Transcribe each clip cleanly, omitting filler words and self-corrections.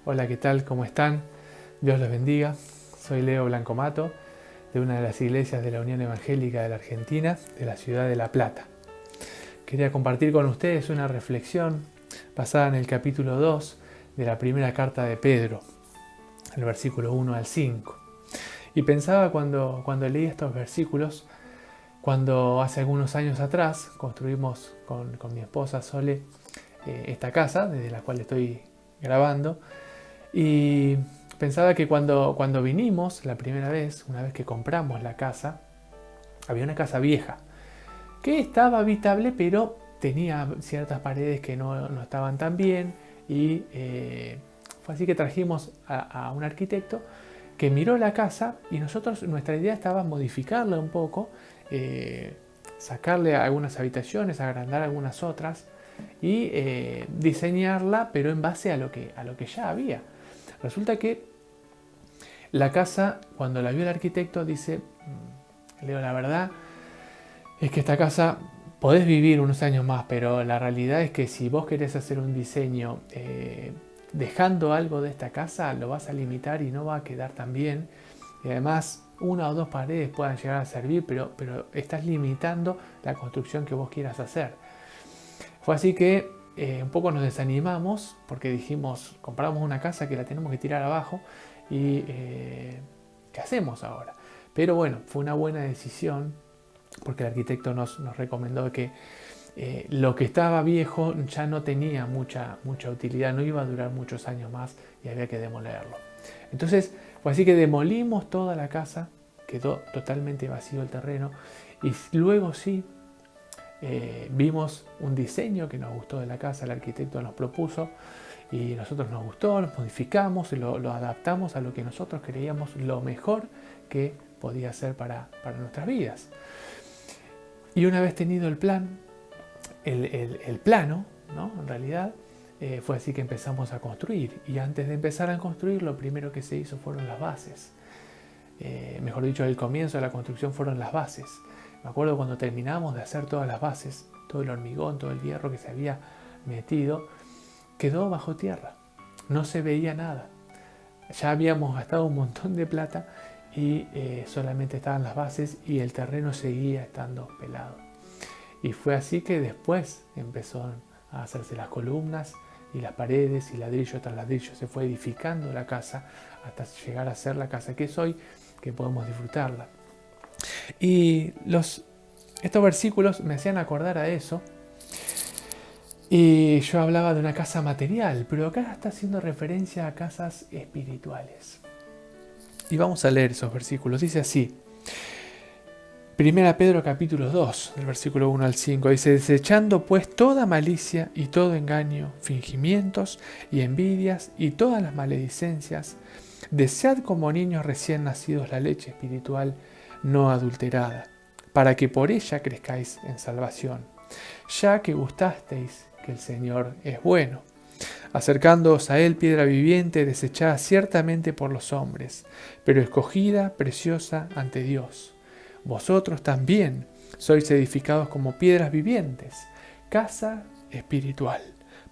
Hola, ¿qué tal? ¿Cómo están? Dios los bendiga. Soy Leo Blancomato, de una de las iglesias de la Unión Evangélica de la Argentina, de la ciudad de La Plata. Quería compartir con ustedes una reflexión basada en el capítulo 2 de la primera carta de Pedro, el versículo 1 al 5. Y pensaba cuando leí estos versículos, cuando hace algunos años atrás construimos con mi esposa Sole esta casa, desde la cual estoy grabando, y pensaba que cuando vinimos la primera vez, una vez que compramos la casa, había una casa vieja que estaba habitable, pero tenía ciertas paredes que no estaban tan bien, y fue así que trajimos a un arquitecto que miró la casa, y nuestra idea estaba modificarla un poco, sacarle algunas habitaciones, agrandar algunas otras y diseñarla, pero en base a lo que ya había. Resulta que la casa, cuando la vio el arquitecto, dice: Leo, la verdad es que esta casa podés vivir unos años más, pero la realidad es que si vos querés hacer un diseño dejando algo de esta casa, lo vas a limitar y no va a quedar tan bien. Y además, una o dos paredes puedan llegar a servir, pero estás limitando la construcción que vos quieras hacer. Fue así que un poco nos desanimamos, porque dijimos: compramos una casa que la tenemos que tirar abajo y ¿qué hacemos ahora? Pero bueno, fue una buena decisión, porque el arquitecto nos recomendó que lo que estaba viejo ya no tenía mucha utilidad, no iba a durar muchos años más y había que demolerlo. Entonces fue así que demolimos toda la casa, quedó totalmente vacío el terreno, y luego sí vimos un diseño que nos gustó de la casa, el arquitecto nos propuso y nosotros nos gustó, lo modificamos y lo adaptamos a lo que nosotros creíamos lo mejor que podía ser para nuestras vidas. Y una vez tenido el plan, el plano, ¿no? En realidad fue así que empezamos a construir, y antes de empezar a construir lo primero que se hizo fueron las bases. Mejor dicho, el comienzo de la construcción fueron las bases. Me acuerdo cuando terminamos de hacer todas las bases, todo el hormigón, todo el hierro que se había metido, quedó bajo tierra, no se veía nada. Ya habíamos gastado un montón de plata y solamente estaban las bases y el terreno seguía estando pelado. Y fue así que después empezó a hacerse las columnas y las paredes, y ladrillo tras ladrillo se fue edificando la casa hasta llegar a ser la casa que es hoy, que podemos disfrutarla. Y estos versículos me hacían acordar a eso. Y yo hablaba de una casa material, pero acá está haciendo referencia a casas espirituales. Y vamos a leer esos versículos. Dice así: 1 Pedro capítulo 2, del versículo 1 al 5, dice: desechando pues toda malicia y todo engaño, fingimientos y envidias y todas las maledicencias, desead como niños recién nacidos la leche espiritual no adulterada, para que por ella crezcáis en salvación, ya que gustasteis que el Señor es bueno. Acercándoos a Él, piedra viviente, desechada ciertamente por los hombres, pero escogida, preciosa ante Dios. Vosotros también sois edificados como piedras vivientes, casa espiritual,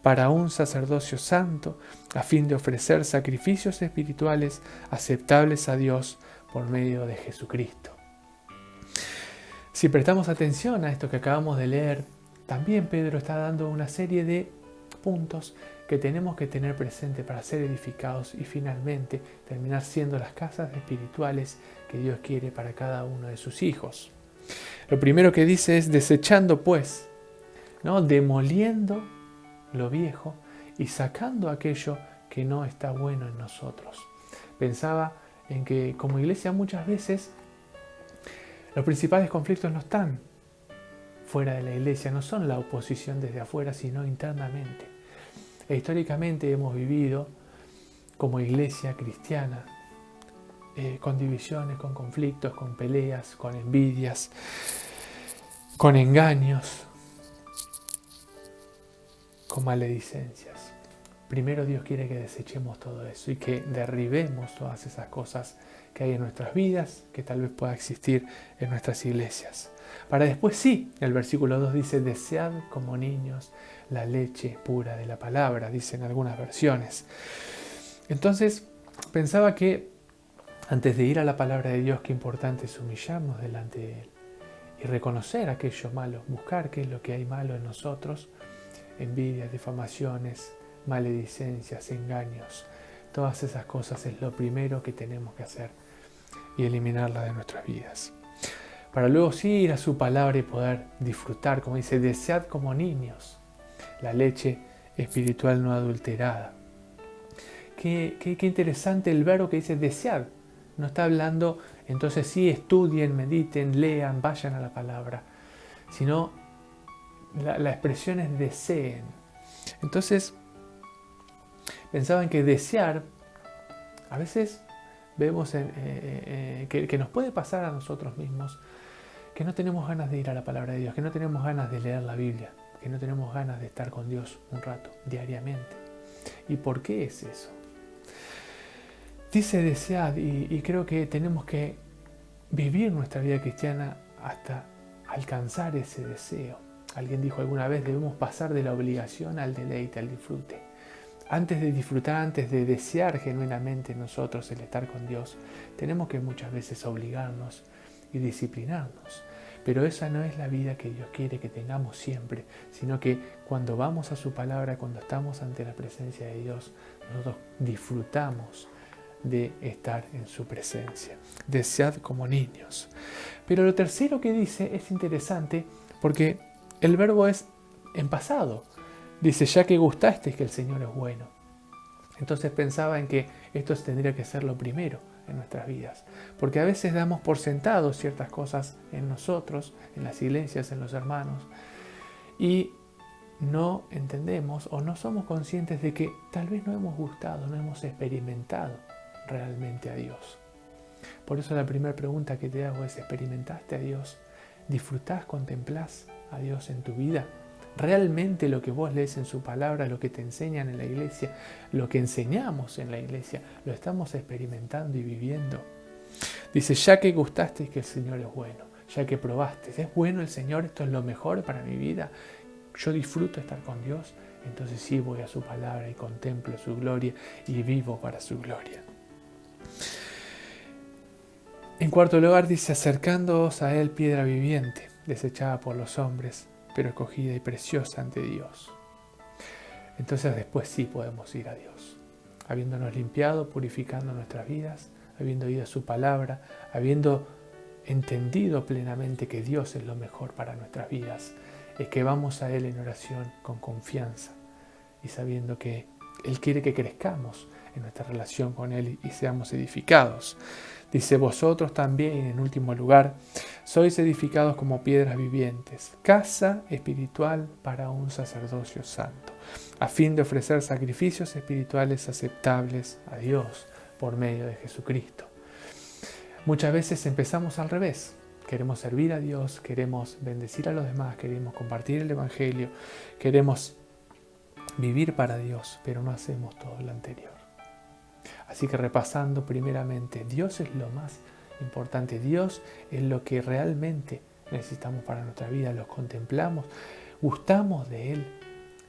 para un sacerdocio santo, a fin de ofrecer sacrificios espirituales aceptables a Dios por medio de Jesucristo. Si prestamos atención a esto que acabamos de leer, también Pedro está dando una serie de puntos que tenemos que tener presente para ser edificados y finalmente terminar siendo las casas espirituales que Dios quiere para cada uno de sus hijos. Lo primero que dice es: desechando pues, ¿no? Demoliendo lo viejo y sacando aquello que no está bueno en nosotros. Pensaba en que como iglesia muchas veces los principales conflictos no están fuera de la iglesia, no son la oposición desde afuera, sino internamente. E históricamente hemos vivido como iglesia cristiana con divisiones, con conflictos, con peleas, con envidias, con engaños, con maledicencias. Primero Dios quiere que desechemos todo eso y que derribemos todas esas cosas que hay en nuestras vidas, que tal vez pueda existir en nuestras iglesias. Para después sí, el versículo 2 dice: desead como niños la leche pura de la palabra, dicen algunas versiones. Entonces pensaba que antes de ir a la palabra de Dios, qué importante es humillarnos delante de Él y reconocer aquello malo, buscar qué es lo que hay malo en nosotros, envidias, difamaciones, maledicencias, engaños. Todas esas cosas es lo primero que tenemos que hacer y eliminarlas de nuestras vidas. Para luego sí ir a su palabra y poder disfrutar, como dice, desead como niños la leche espiritual no adulterada. Qué interesante el verbo que dice desead. No está hablando, entonces sí, estudien, mediten, lean, vayan a la palabra, sino la expresión es deseen. Entonces, pensaba en que desear, a veces vemos que nos puede pasar a nosotros mismos, que no tenemos ganas de ir a la palabra de Dios, que no tenemos ganas de leer la Biblia, que no tenemos ganas de estar con Dios un rato, diariamente. ¿Y por qué es eso? Dice desead y creo que tenemos que vivir nuestra vida cristiana hasta alcanzar ese deseo. Alguien dijo alguna vez, debemos pasar de la obligación al deleite, al disfrute. Antes de disfrutar, antes de desear genuinamente nosotros el estar con Dios, tenemos que muchas veces obligarnos y disciplinarnos. Pero esa no es la vida que Dios quiere que tengamos siempre, sino que cuando vamos a su palabra, cuando estamos ante la presencia de Dios, nosotros disfrutamos de estar en su presencia. Desead como niños. Pero lo tercero que dice es interesante porque el verbo es en pasado. Dice, ya que gustasteis que el Señor es bueno. Entonces pensaba en que esto tendría que ser lo primero en nuestras vidas. Porque a veces damos por sentado ciertas cosas en nosotros, en las iglesias, en los hermanos, y no entendemos o no somos conscientes de que tal vez no hemos gustado, no hemos experimentado realmente a Dios. Por eso la primera pregunta que te hago es, ¿experimentaste a Dios? ¿Disfrutás, contemplás a Dios en tu vida? ¿Realmente lo que vos lees en su palabra, lo que te enseñan en la iglesia, lo que enseñamos en la iglesia, lo estamos experimentando y viviendo? Dice, ya que gustasteis que el Señor es bueno, ya que probaste, ¿es bueno el Señor? ¿Esto es lo mejor para mi vida? ¿Yo disfruto estar con Dios? Entonces sí voy a su palabra y contemplo su gloria y vivo para su gloria. En cuarto lugar dice, acercándoos a Él piedra viviente, desechada por los hombres, pero escogida y preciosa ante Dios. Entonces después sí podemos ir a Dios, habiéndonos limpiado, purificando nuestras vidas, habiendo ido a su palabra, habiendo entendido plenamente que Dios es lo mejor para nuestras vidas, es que vamos a Él en oración con confianza y sabiendo que Él quiere que crezcamos en nuestra relación con Él y seamos edificados. Dice, vosotros también, en último lugar, sois edificados como piedras vivientes, casa espiritual para un sacerdocio santo, a fin de ofrecer sacrificios espirituales aceptables a Dios por medio de Jesucristo. Muchas veces empezamos al revés. Queremos servir a Dios, queremos bendecir a los demás, queremos compartir el Evangelio, queremos vivir para Dios, pero no hacemos todo lo anterior. Así que repasando primeramente, Dios es lo más importante, Dios es lo que realmente necesitamos para nuestra vida, lo contemplamos, gustamos de Él,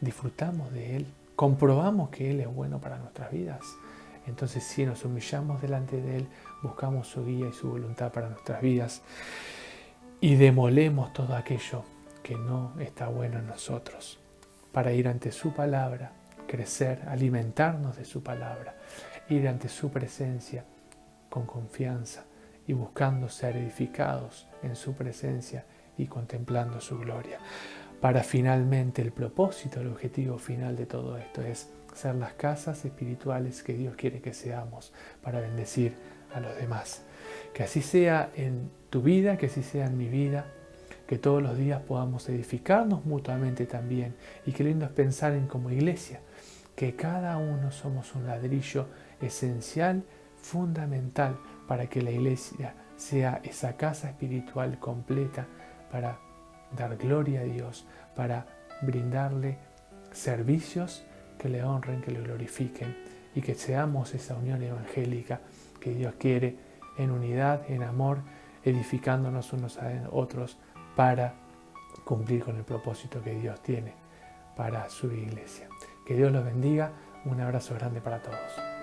disfrutamos de Él, comprobamos que Él es bueno para nuestras vidas. Entonces si nos humillamos delante de Él, buscamos su guía y su voluntad para nuestras vidas y demolemos todo aquello que no está bueno en nosotros para ir ante su palabra, crecer, alimentarnos de su palabra, ir ante su presencia con confianza y buscando ser edificados en su presencia y contemplando su gloria. Para finalmente el propósito, el objetivo final de todo esto es ser las casas espirituales que Dios quiere que seamos para bendecir a los demás. Que así sea en tu vida, que así sea en mi vida, que todos los días podamos edificarnos mutuamente también. Y qué lindo es pensar en como iglesia, que cada uno somos un ladrillo esencial, fundamental, para que la iglesia sea esa casa espiritual completa para dar gloria a Dios, para brindarle servicios que le honren, que le glorifiquen y que seamos esa unión evangélica que Dios quiere en unidad, en amor, edificándonos unos a otros para cumplir con el propósito que Dios tiene para su iglesia. Que Dios los bendiga. Un abrazo grande para todos.